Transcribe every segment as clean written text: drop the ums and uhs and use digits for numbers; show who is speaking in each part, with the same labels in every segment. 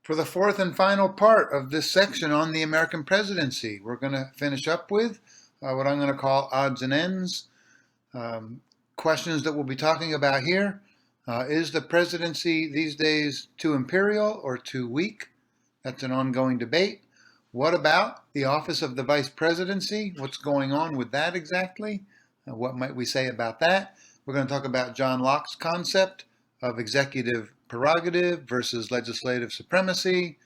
Speaker 1: For the fourth and final part of this section on the American presidency, we're going to finish up with what I'm going to call odds and ends. Questions that we'll be talking about here. Is the presidency these days too imperial or too weak? That's an ongoing debate. What about the office of the vice presidency? What's going on with that exactly? What might we say about that? We're going to talk about John Locke's concept of executive prerogative versus legislative supremacy.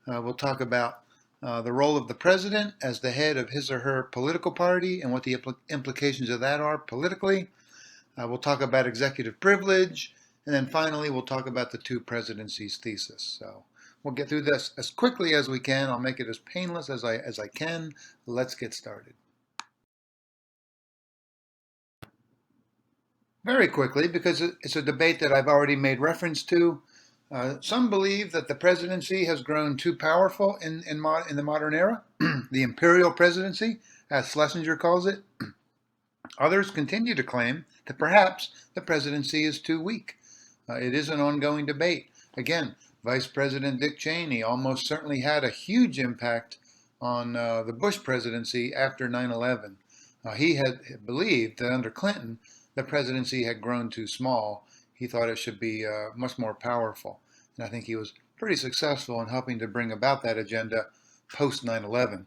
Speaker 1: We'll talk about the role of the president as the head of his or her political party and what the implications of that are politically. We'll talk about executive privilege. And then finally, we'll talk about the two presidencies thesis. So we'll get through this as quickly as we can. I'll make it as painless as I can. Let's get started. Very quickly, because it's a debate that I've already made reference to. Some believe that the presidency has grown too powerful in the modern era, the imperial presidency, as Schlesinger calls it. Others continue to claim that perhaps the presidency is too weak. It is an ongoing debate. Again, Vice President Dick Cheney almost certainly had a huge impact on the Bush presidency after 9/11. He had believed that under Clinton, the presidency had grown too small. He thought it should be much more powerful. And I think he was pretty successful in helping to bring about that agenda post 9/11.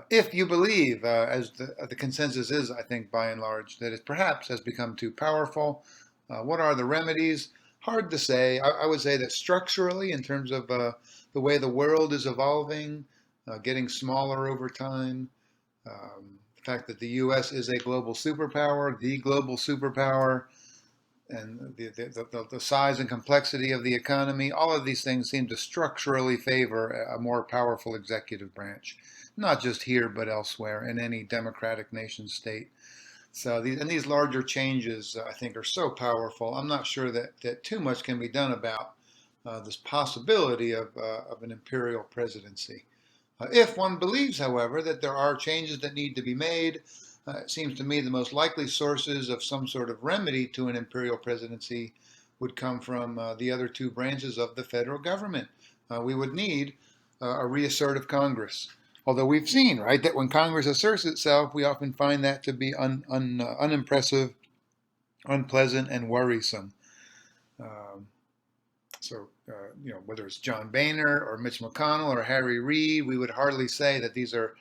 Speaker 1: If you believe, as the consensus is, I think by and large, that it perhaps has become too powerful, what are the remedies? Hard to say. I would say that structurally, in terms of the way the world is evolving, getting smaller over time, the fact that the U.S. is a global superpower, the global superpower, and the size and complexity of the economy, all of these things seem to structurally favor a more powerful executive branch, not just here but elsewhere in any democratic nation state. So these larger changes, I think, are so powerful. I'm not sure that too much can be done about this possibility of an imperial presidency. If one believes, however, that there are changes that need to be made, it seems to me the most likely sources of some sort of remedy to an imperial presidency would come from the other two branches of the federal government. We would need a reassertive Congress. Although we've seen, right, that when Congress asserts itself, we often find that to be unimpressive, unpleasant, and worrisome. Whether it's John Boehner or Mitch McConnell or Harry Reid, we would hardly say that these are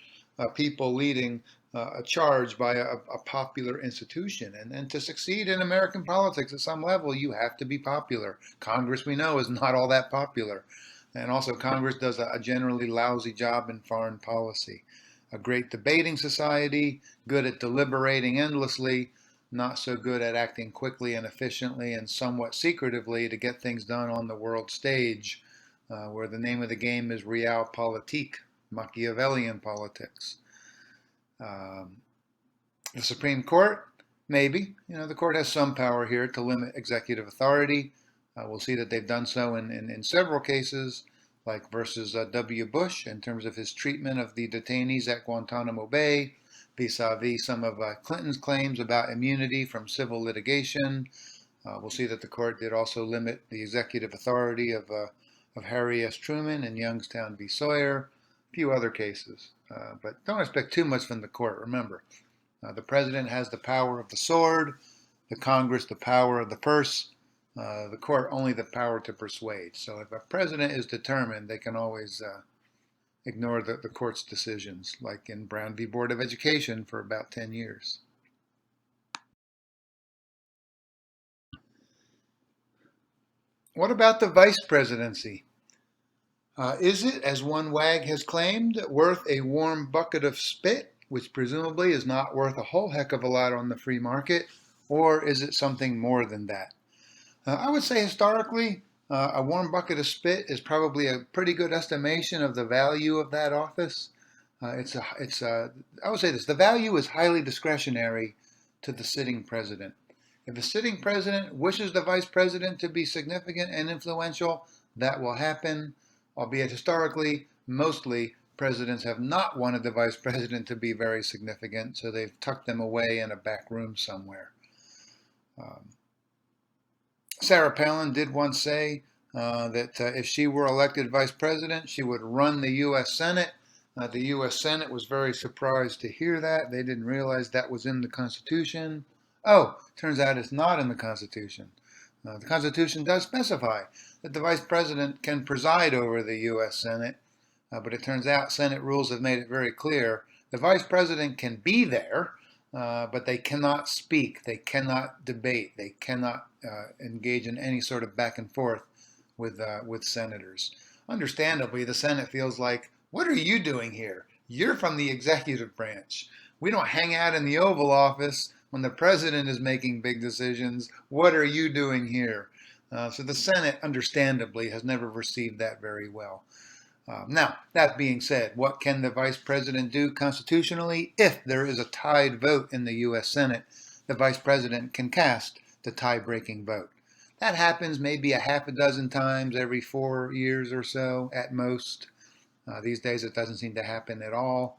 Speaker 1: people leading a charge by a popular institution. And to succeed in American politics at some level, you have to be popular. Congress, we know, is not all that popular. And also, Congress does a generally lousy job in foreign policy. A great debating society, good at deliberating endlessly, not so good at acting quickly and efficiently and somewhat secretively to get things done on the world stage, where the name of the game is realpolitik, Machiavellian politics. The Supreme Court, maybe. The court has some power here to limit executive authority. We'll see that they've done so in several cases, like versus W. Bush in terms of his treatment of the detainees at Guantanamo Bay, vis-a-vis some of Clinton's claims about immunity from civil litigation. We'll see that the court did also limit the executive authority of Harry S. Truman in Youngstown v. Sawyer, a few other cases. But don't expect too much from the court. Remember, the president has the power of the sword, the Congress the power of the purse, the court only the power to persuade. So if a president is determined, they can always ignore the court's decisions, like in Brown v. Board of Education for about 10 years. What about the vice presidency? Is it, as one wag has claimed, worth a warm bucket of spit, which presumably is not worth a whole heck of a lot on the free market, or is it something more than that? I would say historically, a warm bucket of spit is probably a pretty good estimation of the value of that office. I would say this: the value is highly discretionary to the sitting president. If the sitting president wishes the vice president to be significant and influential, that will happen. Albeit historically, mostly presidents have not wanted the vice president to be very significant, so they've tucked them away in a back room somewhere. Sarah Palin did once say that if she were elected vice president, she would run the U.S. Senate. The U.S. Senate was very surprised to hear that. They didn't realize that was in the Constitution. Oh, turns out it's not in the Constitution. The Constitution does specify that the vice president can preside over the U.S. Senate, but it turns out Senate rules have made it very clear the vice president can be there, but they cannot speak, they cannot debate, they cannot engage in any sort of back and forth with senators. Understandably, the Senate feels like, what are you doing here? You're from the executive branch. We don't hang out in the Oval Office when the president is making big decisions. What are you doing here? So the Senate, understandably, has never received that very well. Now, that being said, what can the vice president do constitutionally? If there is a tied vote in the U.S. Senate, the vice president can cast the tie-breaking vote. That happens maybe a half a dozen times every 4 years or so at most. These days it doesn't seem to happen at all.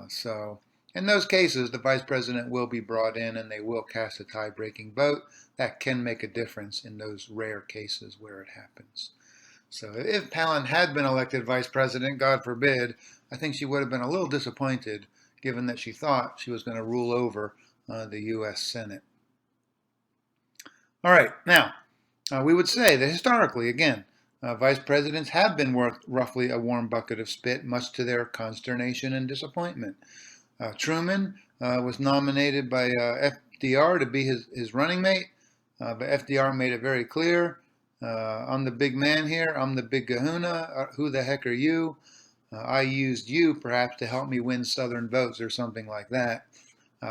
Speaker 1: So in those cases, the vice president will be brought in and they will cast a tie-breaking vote. That can make a difference in those rare cases where it happens. So if Palin had been elected vice president, God forbid, I think she would have been a little disappointed given that she thought she was going to rule over the U.S. Senate. All right, now, we would say that historically, again, vice presidents have been worth roughly a warm bucket of spit, much to their consternation and disappointment. Truman was nominated by FDR to be his running mate, but FDR made it very clear, I'm the big man here, I'm the big kahuna, who the heck are you? I used you perhaps to help me win Southern votes or something like that.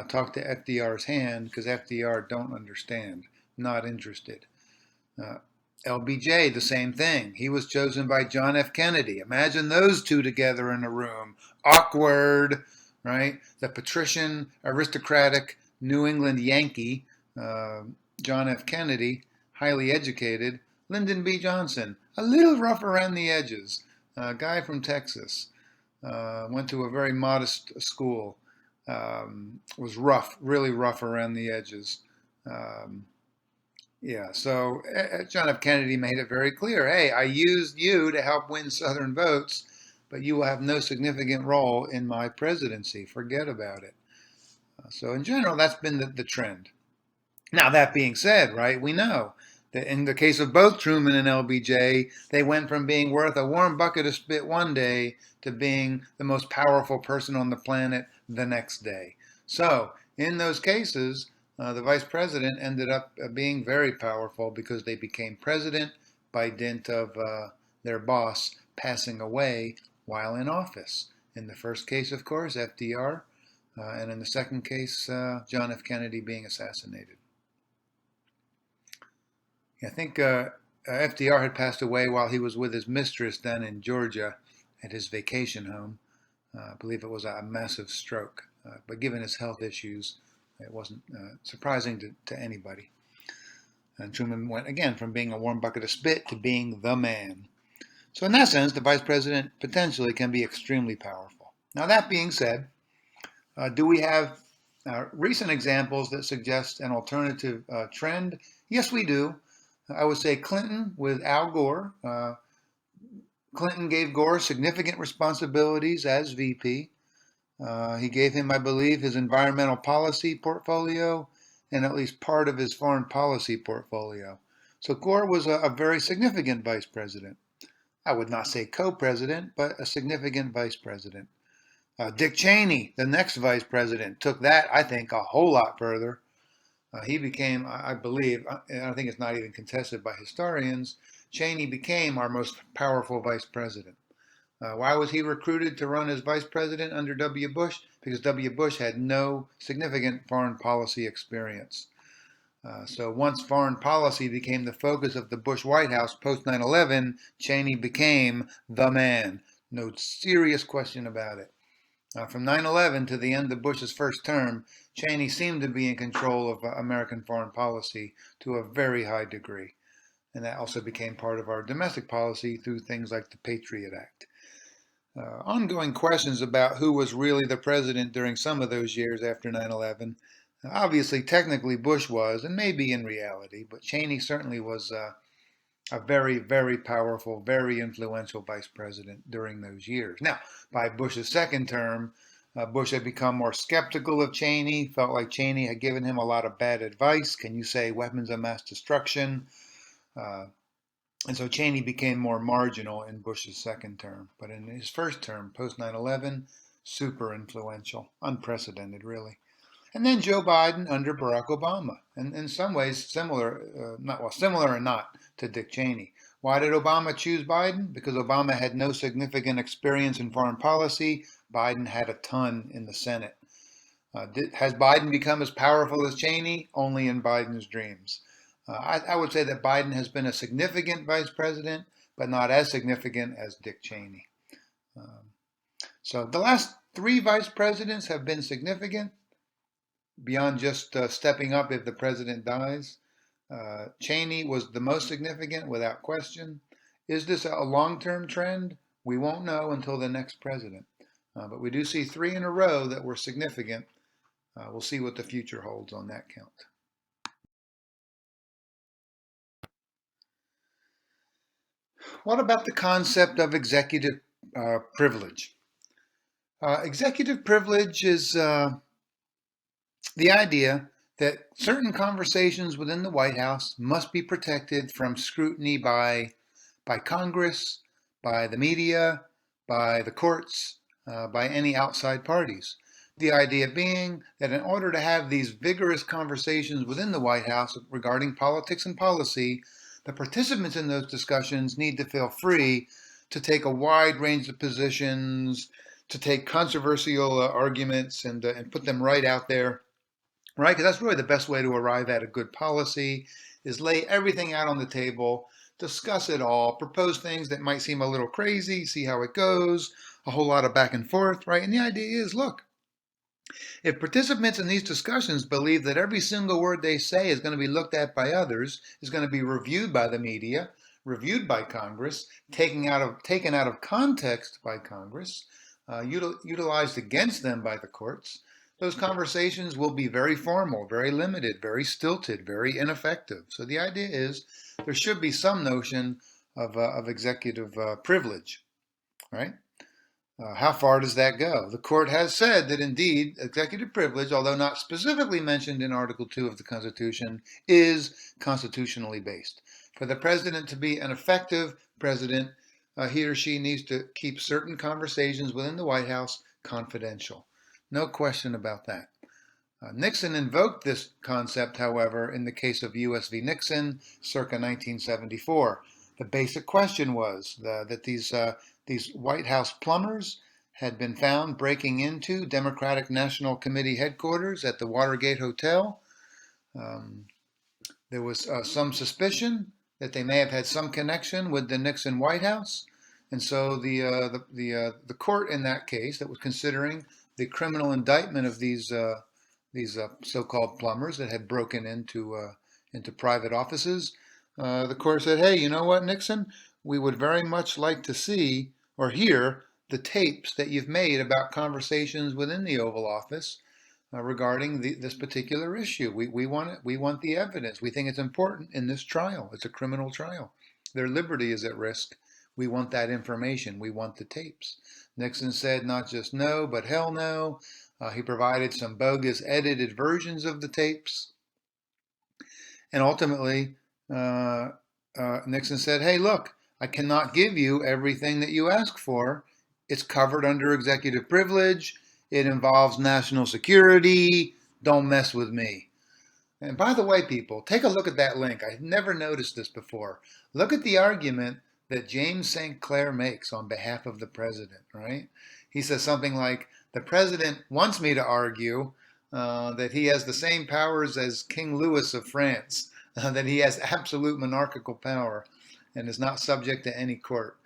Speaker 1: Talk to FDR's hand because FDR don't understand, not interested. LBJ, the same thing. He was chosen by John F. Kennedy. Imagine those two together in a room. Awkward, right? The patrician, aristocratic New England Yankee, John F. Kennedy, highly educated. Lyndon B. Johnson, a little rough around the edges. A guy from Texas. Went to a very modest school. Was rough, really rough around the edges. Yeah, so John F. Kennedy made it very clear, hey, I used you to help win Southern votes, but you will have no significant role in my presidency. Forget about it. So in general, that's been the trend. Now, that being said, right, we know that in the case of both Truman and LBJ, they went from being worth a warm bucket of spit one day to being the most powerful person on the planet the next day. So in those cases, the vice president ended up being very powerful because they became president by dint of their boss passing away while in office. In the first case, of course, FDR, and in the second case, John F. Kennedy being assassinated. I think FDR had passed away while he was with his mistress down in Georgia at his vacation home. I believe it was a massive stroke. But given his health issues, it wasn't surprising to anybody. And Truman went, again, from being a warm bucket of spit to being the man. So in that sense, the vice president potentially can be extremely powerful. Now, that being said, do we have recent examples that suggest an alternative trend? Yes, we do. I would say Clinton with Al Gore. Clinton gave Gore significant responsibilities as VP. He gave him, I believe, his environmental policy portfolio and at least part of his foreign policy portfolio. So Gore was a very significant vice president. I would not say co-president, but a significant vice president. Dick Cheney, the next vice president, took that, I think, a whole lot further. He became, I believe, and I think it's not even contested by historians, Cheney became our most powerful vice president. Why was he recruited to run as vice president under W. Bush? Because W. Bush had no significant foreign policy experience. So once foreign policy became the focus of the Bush White House post 9/11, Cheney became the man. No serious question about it. From 9/11 to the end of Bush's first term, Cheney seemed to be in control of American foreign policy to a very high degree. And that also became part of our domestic policy through things like the Patriot Act. Ongoing questions about who was really the president during some of those years after 9/11. Obviously, technically, Bush was, and maybe in reality, but Cheney certainly was A very, very powerful, very influential vice president during those years. Now, by Bush's second term, Bush had become more skeptical of Cheney, felt like Cheney had given him a lot of bad advice. Can you say weapons of mass destruction? Uh, and so Cheney became more marginal in Bush's second term. But in his first term, post 9/11, super influential, unprecedented, really. And then Joe Biden under Barack Obama, and in some ways similar, similar or not to Dick Cheney. Why did Obama choose Biden? Because Obama had no significant experience in foreign policy. Biden had a ton in the Senate. Has Biden become as powerful as Cheney? Only in Biden's dreams. I would say that Biden has been a significant vice president, but not as significant as Dick Cheney. So the last three vice presidents have been significant beyond just stepping up if the president dies. Cheney was the most significant without question. Is this a long-term trend? We won't know until the next president. But we do see three in a row that were significant. We'll see what the future holds on that count. What about the concept of executive privilege? Executive privilege is the idea that certain conversations within the White House must be protected from scrutiny by Congress, by the media, by the courts, by any outside parties. The idea being that in order to have these vigorous conversations within the White House regarding politics and policy, the participants in those discussions need to feel free to take a wide range of positions, to take controversial arguments and put them right out there, right? Because that's really the best way to arrive at a good policy, is lay everything out on the table, discuss it all, propose things that might seem a little crazy, see how it goes, a whole lot of back and forth, right? And the idea is, look, if participants in these discussions believe that every single word they say is going to be looked at by others, is going to be reviewed by the media, reviewed by Congress, taken out of context by Congress, utilized against them by the courts, those conversations will be very formal, very limited, very stilted, very ineffective. So the idea is there should be some notion of executive privilege, right? How far does that go? The court has said that indeed executive privilege, although not specifically mentioned in Article 2 of the Constitution, is constitutionally based. For the president to be an effective president, he or she needs to keep certain conversations within the White House confidential. No question about that. Nixon invoked this concept, however, in the case of U.S. v. Nixon, circa 1974. The basic question was that these White House plumbers had been found breaking into Democratic National Committee headquarters at the Watergate Hotel. There was some suspicion that they may have had some connection with the Nixon White House, and so the court in that case that was considering the criminal indictment of these so-called plumbers that had broken into private offices, the court said, "Hey, you know what, Nixon? We would very much like to see or hear the tapes that you've made about conversations within the Oval Office regarding this particular issue. We want the evidence. We think it's important in this trial. It's a criminal trial. Their liberty is at risk. We want that information. We want the tapes." Nixon said not just no, but hell no. He provided some bogus edited versions of the tapes. And ultimately, Nixon said, "Hey, look, I cannot give you everything that you ask for. It's covered under executive privilege. It involves national security. Don't mess with me." And by the way, people, take a look at that link. I've never noticed this before. Look at the argument that James St. Clair makes on behalf of the president, right? He says something like, the president wants me to argue that he has the same powers as King Louis of France, that he has absolute monarchical power and is not subject to any court,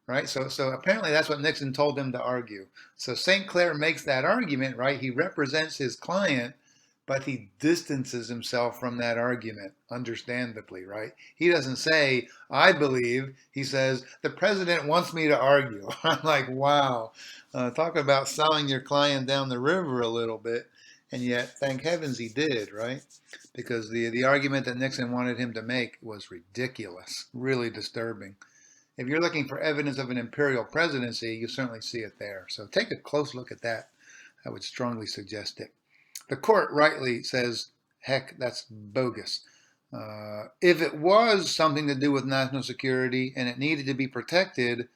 Speaker 1: right? So apparently that's what Nixon told him to argue. So St. Clair makes that argument, right? He represents his client, but he distances himself from that argument, understandably, right? He doesn't say, I believe. He says, the president wants me to argue. I'm like, wow. Talk about selling your client down the river a little bit. And yet, thank heavens he did, right? Because the argument that Nixon wanted him to make was ridiculous, really disturbing. If you're looking for evidence of an imperial presidency, you certainly see it there. So take a close look at that. I would strongly suggest it. The court rightly says, heck, that's bogus. If it was something to do with national security and it needed to be protected,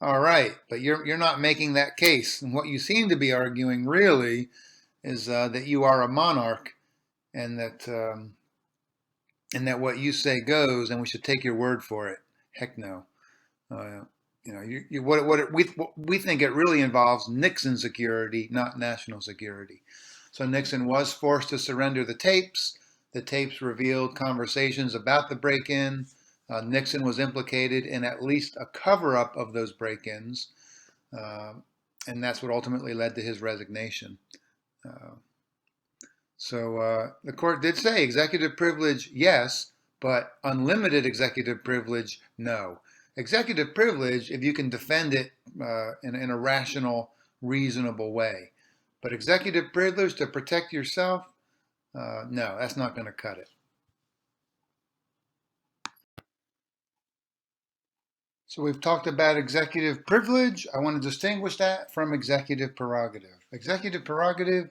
Speaker 1: all right, but you're not making that case. And what you seem to be arguing really is that you are a monarch and that what you say goes, and we should take your word for it. Heck no. What we think it really involves Nixon security, not national security. So Nixon was forced to surrender the tapes. The tapes revealed conversations about the break-in. Nixon was implicated in at least a cover-up of those break-ins, and that's what ultimately led to his resignation. So the court did say executive privilege, yes, but unlimited executive privilege, no. Executive privilege, if you can defend it in a rational, reasonable way. But executive privilege to protect yourself, no, that's not going to cut it. So we've talked about executive privilege. I want to distinguish that from executive prerogative. Executive prerogative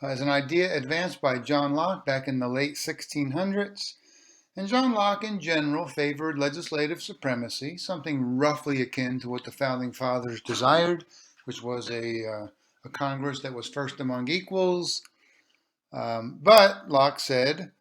Speaker 1: is an idea advanced by John Locke back in the late 1600s. And John Locke, in general, favored legislative supremacy, something roughly akin to what the Founding Fathers desired, which was a Congress that was first among equals. But, Locke said,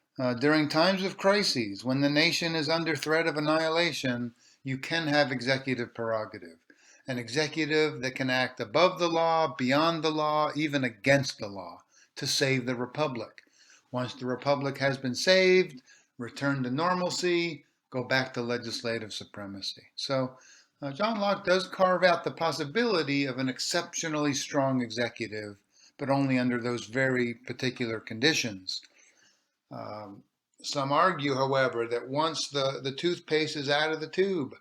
Speaker 1: during times of crises, when the nation is under threat of annihilation, you can have executive prerogative. An executive that can act above the law, beyond the law, even against the law, to save the republic. Once the republic has been saved, return to normalcy, go back to legislative supremacy. So John Locke does carve out the possibility of an exceptionally strong executive, but only under those very particular conditions. Some argue, however, that once the toothpaste is out of the tube,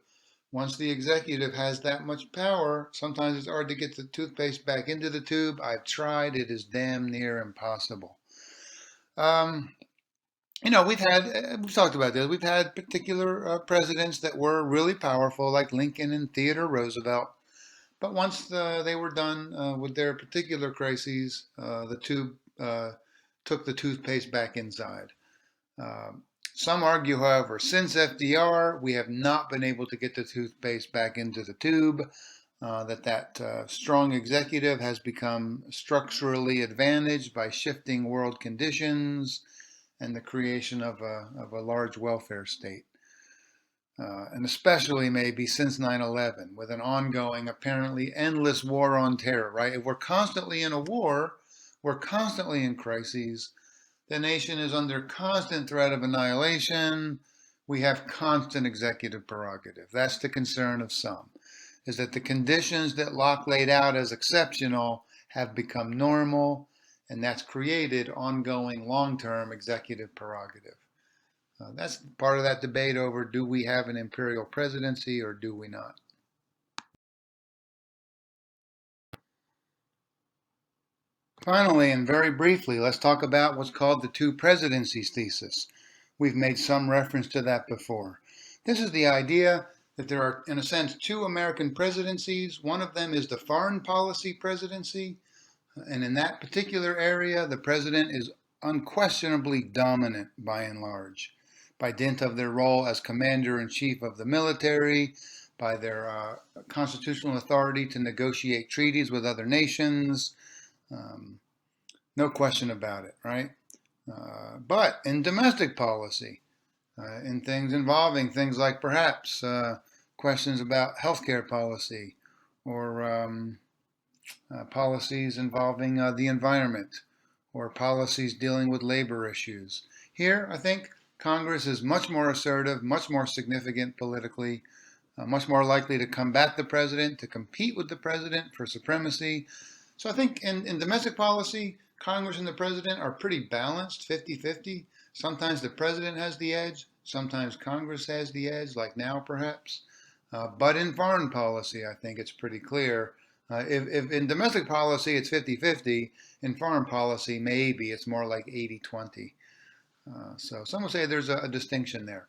Speaker 1: once the executive has that much power, sometimes it's hard to get the toothpaste back into the tube. I've tried. It is damn near impossible. We've talked about this. We've had particular presidents that were really powerful, like Lincoln and Theodore Roosevelt. But once they were done with their particular crises, the tube took the toothpaste back inside. Some argue, however, since FDR, we have not been able to get the toothpaste back into the tube, that strong executive has become structurally advantaged by shifting world conditions and the creation of a large welfare state. And especially maybe since 9/11, with an ongoing, apparently endless war on terror, right? If we're constantly in a war, we're constantly in crises, the nation is under constant threat of annihilation, we have constant executive prerogative. That's the concern of some, is that the conditions that Locke laid out as exceptional have become normal, and that's created ongoing long-term executive prerogative. That's part of that debate over, do we have an imperial presidency or do we not? Finally, and very briefly, let's talk about what's called the two presidencies thesis. We've made some reference to that before. This is the idea that there are, in a sense, two American presidencies. One of them is the foreign policy presidency, and in that particular area, the president is unquestionably dominant by and large, by dint of their role as commander-in-chief of the military, by their constitutional authority to negotiate treaties with other nations. No question about it, right? But in domestic policy, in things involving things like perhaps questions about healthcare policy or policies involving the environment or policies dealing with labor issues. Here, I think Congress is much more assertive, much more significant politically, much more likely to combat the president, to compete with the president for supremacy. So I think in domestic policy, Congress and the president are pretty balanced, 50-50. Sometimes the president has the edge, sometimes Congress has the edge, like now perhaps. But in foreign policy, I think it's pretty clear If in domestic policy it's 50-50, in foreign policy maybe it's more like 80-20. So some will say there's a distinction there.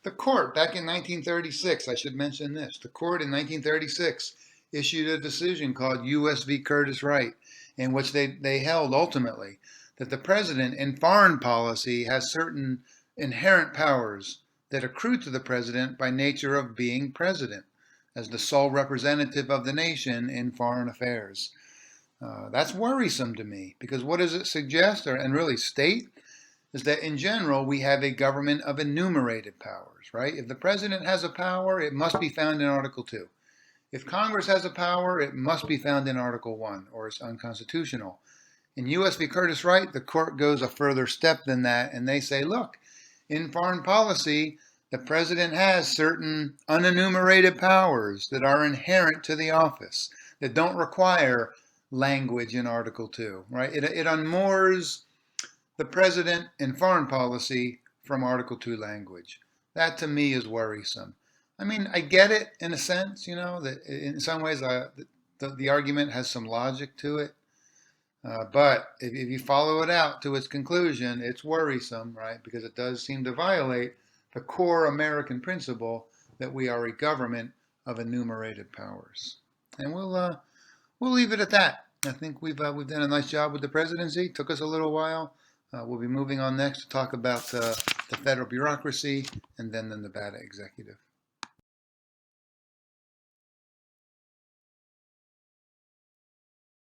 Speaker 1: The court, back in 1936, I should mention this, the court in 1936 issued a decision called U.S. v. Curtis Wright, in which they held ultimately that the president in foreign policy has certain inherent powers that accrue to the president by nature of being president, as the sole representative of the nation in foreign affairs. That's worrisome to me, because what does it suggest, and really state, is that in general we have a government of enumerated powers, right? If the president has a power, it must be found in Article 2. If Congress has a power, it must be found in Article 1, or it's unconstitutional. In U.S. v. Curtis Wright, the court goes a further step than that, and they say, look, in foreign policy, the president has certain unenumerated powers that are inherent to the office, that don't require language in Article 2, right? It unmoors the president in foreign policy from Article 2 language. That to me is worrisome. I mean, I get it in a sense, that in some ways the argument has some logic to it. But if you follow it out to its conclusion, it's worrisome, right? Because it does seem to violate the core American principle that we are a government of enumerated powers. And we'll leave it at that. I think we've done a nice job with the presidency. It took us a little while. We'll be moving on next to talk about the federal bureaucracy and then the Nevada executive.